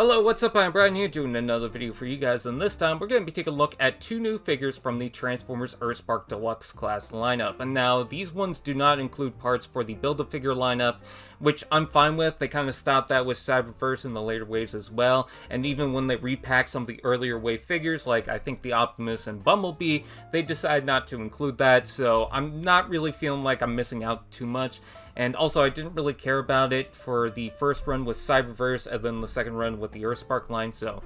Hello, what's up? I'm Brian here doing another video for you guys, and this time we're going to be taking a look at two new figures from the Transformers EarthSpark Deluxe Class lineup. And now, these ones do not include parts for the Build-A-Figure lineup, which I'm fine with. They kind of stopped that with Cyberverse in the later waves as well, and even when they repacked some of the earlier wave figures, like I think the Optimus and Bumblebee, they decided not to include that, so I'm not really feeling like I'm missing out too much. And also, I didn't really care about it for the first run with Cyberverse, and then the second run with the EarthSpark line, so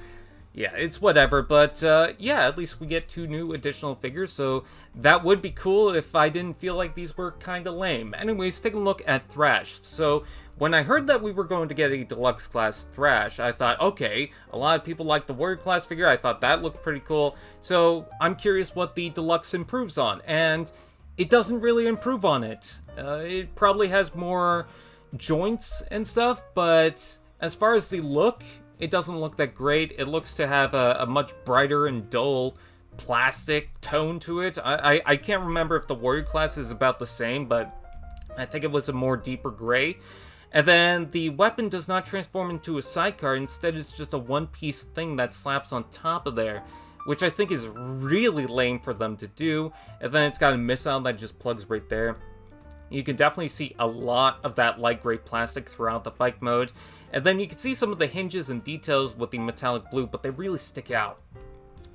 yeah, it's whatever. But yeah, at least we get two new additional figures, so that would be cool if I didn't feel like these were kind of lame. Anyways, take a look at Thrash. So when I heard that we were going to get a Deluxe Class Thrash, I thought, okay, a lot of people like the Warrior Class figure. I thought that looked pretty cool, so I'm curious what the Deluxe improves on, and it doesn't really improve on it. It probably has more joints and stuff, but as far as the look, it doesn't look that great. It looks to have a much brighter and dull plastic tone to it. I can't remember if the Warrior Class is about the same, but I think it was a more deeper gray. And then the weapon does not transform into a sidecar. Instead, it's just a one-piece thing that slaps on top of there, which I think is really lame for them to do. And then it's got a missile that just plugs right there. You can definitely see a lot of that light gray plastic throughout the bike mode. And then you can see some of the hinges and details with the metallic blue, but they really stick out.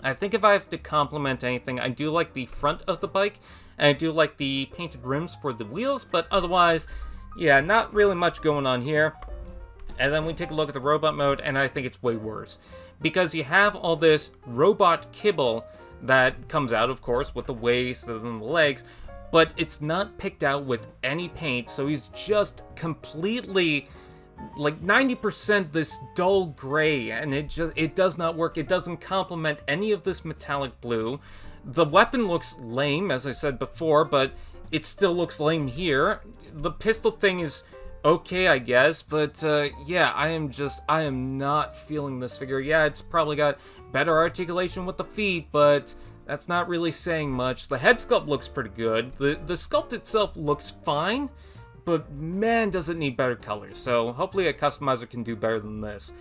I think if I have to compliment anything, I do like the front of the bike, and I do like the painted rims for the wheels, but otherwise, yeah, not really much going on here. And then we take a look at the robot mode, and I think it's way worse, because you have all this robot kibble that comes out, of course, with the waist and then the legs, but it's not picked out with any paint, so he's just completely, like 90% this dull gray, and it does not work. It doesn't complement any of this metallic blue. The weapon looks lame, as I said before, but it still looks lame here. The pistol thing is okay, I guess, but yeah, I am not feeling this figure. Yeah, it's probably got better articulation with the feet, but that's not really saying much. The head sculpt looks pretty good. The sculpt itself looks fine, but man, does it need better colors. So hopefully a customizer can do better than this.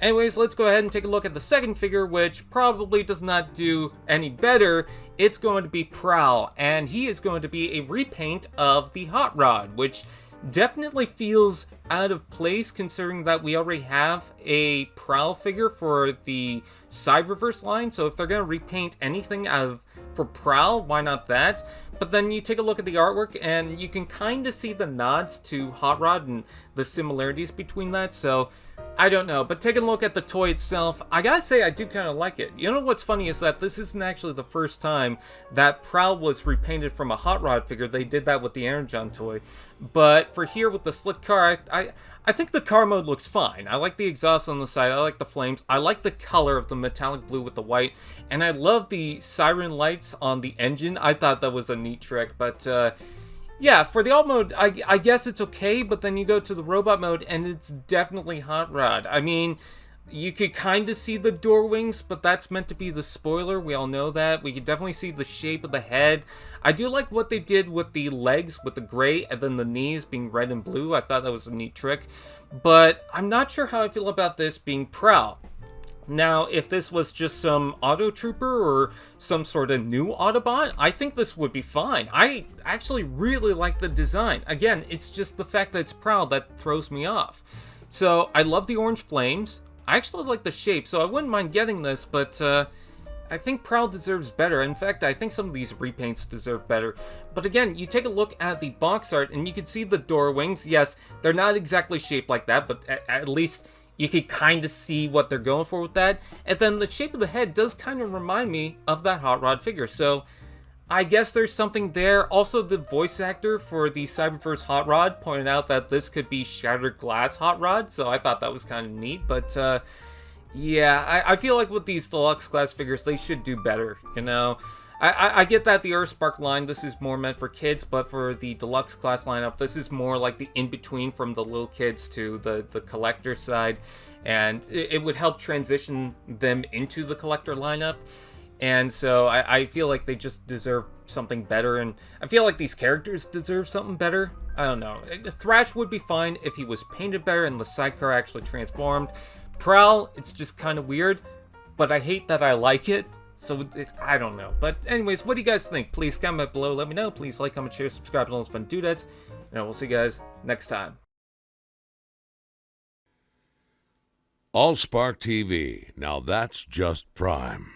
Anyways, let's go ahead and take a look at the second figure, which probably does not do any better. It's going to be Prowl, and he is going to be a repaint of the Hot Rod, which definitely feels out of place considering that we already have a Prowl figure for the Cyberverse line. So if they're going to repaint anything for Prowl, why not that? But then you take a look at the artwork and you can kind of see the nods to Hot Rod and the similarities between that. So I don't know, but taking a look at the toy itself, I gotta say I do kind of like it. You know what's funny is that this isn't actually the first time that Prowl was repainted from a Hot Rod figure. They did that with the Energon toy. But for here with the slick car, I think the car mode looks fine. I like the exhaust on the side, I like the flames, I like the color of the metallic blue with the white, and I love the siren lights on the engine. I thought that was a neat trick, but yeah, for the alt mode, I guess it's okay, but then you go to the robot mode, and it's definitely Hot Rod. I mean, you could kind of see the door wings, but that's meant to be the spoiler. We all know that. We can definitely see the shape of the head. I do like what they did with the legs, with the gray, and then the knees being red and blue. I thought that was a neat trick. But I'm not sure how I feel about this being Prowl. Now, if this was just some Auto Trooper or some sort of new Autobot, I think this would be fine. I actually really like the design. Again, it's just the fact that it's Prowl that throws me off. So, I love the orange flames. I actually like the shape, so I wouldn't mind getting this, but I think Prowl deserves better. In fact, I think some of these repaints deserve better. But again, you take a look at the box art, and you can see the door wings. Yes, they're not exactly shaped like that, but at least you can kind of see what they're going for with that. And then the shape of the head does kind of remind me of that Hot Rod figure, so I guess there's something there. Also, the voice actor for the Cyberverse Hot Rod pointed out that this could be Shattered Glass Hot Rod, so I thought that was kind of neat. But yeah, I feel like with these Deluxe Class figures, they should do better, you know? I get that the EarthSpark line, this is more meant for kids, but for the Deluxe Class lineup, this is more like the in-between from the little kids to the collector side, and it would help transition them into the collector lineup. And so I feel like they just deserve something better, and I feel like these characters deserve something better. I don't know. Thrash would be fine if he was painted better and the sidecar actually transformed, Prowl, it's just kind of weird, but I hate that I like it. So, I don't know. But anyways, what do you guys think? Please comment below, let me know. Please like, comment, share, subscribe to all those fun doodads. And we'll see you guys next time. AllSpark TV. Now that's just prime.